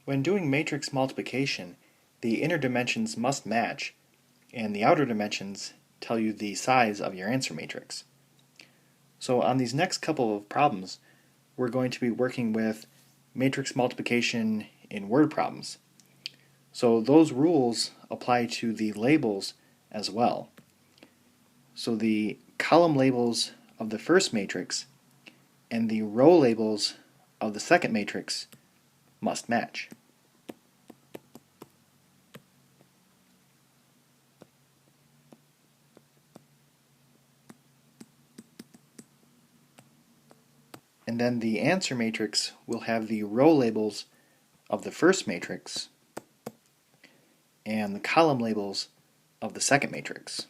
When doing matrix multiplication, the inner dimensions must match, and the outer dimensions tell you the size of your answer matrix. So on these next couple of problems, we're going to be working with matrix multiplication in word problems. So those rules apply to the labels as well. So the column labels of the first matrix and the row labels of the second matrix must match. And then the answer matrix will have the row labels of the first matrix and the column labels of the second matrix.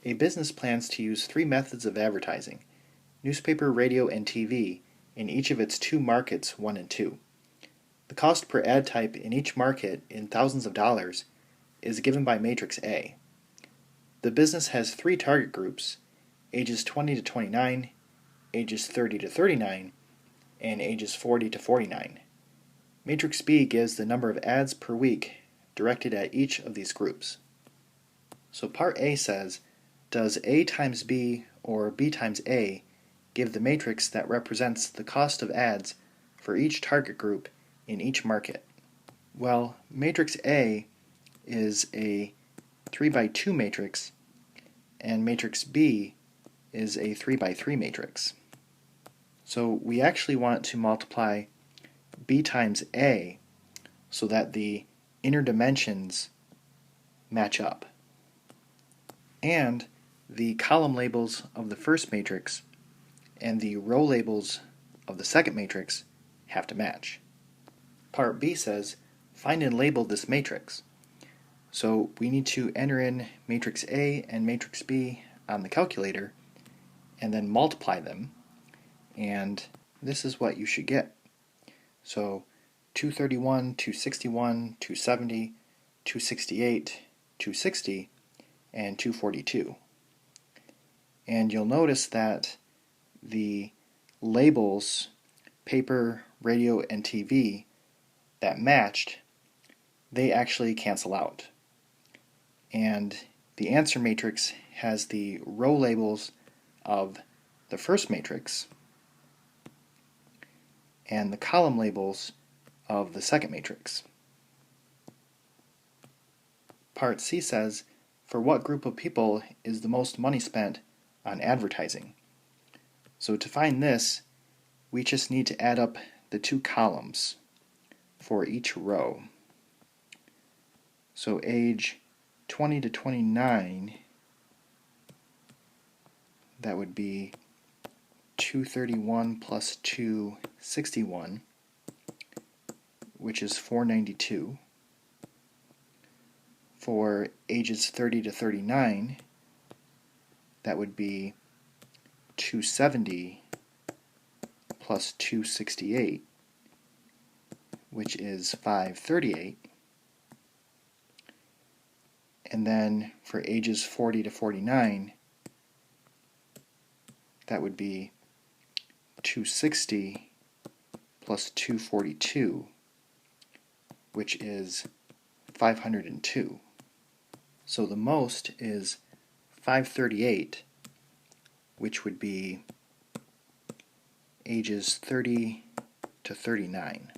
A business plans to use 3 methods of advertising: newspaper, radio, and TV in each of its 2 markets 1 and 2. The cost per ad type in each market in thousands of dollars is given by matrix A. The business has 3 target groups: ages 20 to 29, ages 30 to 39, and ages 40 to 49. Matrix B gives the number of ads per week directed at each of these groups. So part A says, does A times B or B times A give the matrix that represents the cost of ads for each target group in each market? Well, matrix A is a 3 by 2 matrix, and matrix B is a 3 by 3 matrix. So we actually want to multiply B times A so that the inner dimensions match up. And the column labels of the first matrix and the row labels of the second matrix have to match. Part B says, find and label this matrix. So we need to enter in matrix A and matrix B on the calculator and then multiply them, and this is what you should get. So 231, 261, 270, 268, 260, and 242. And you'll notice that the labels, paper, radio, and TV, that matched, they actually cancel out. And the answer matrix has the row labels of the first matrix and the column labels of the second matrix. Part C says, for what group of people is the most money spent on advertising? So to find this, we just need to add up the 2 columns for each row. So age 20 to 29, that would be 231 plus 261, which is 492. For ages 30 to 39, that would be 270 plus 268, which is 538. And then for ages 40 to 49, that would be 260 plus 242, which is 502. So the most is 538, which would be ages 30 to 39.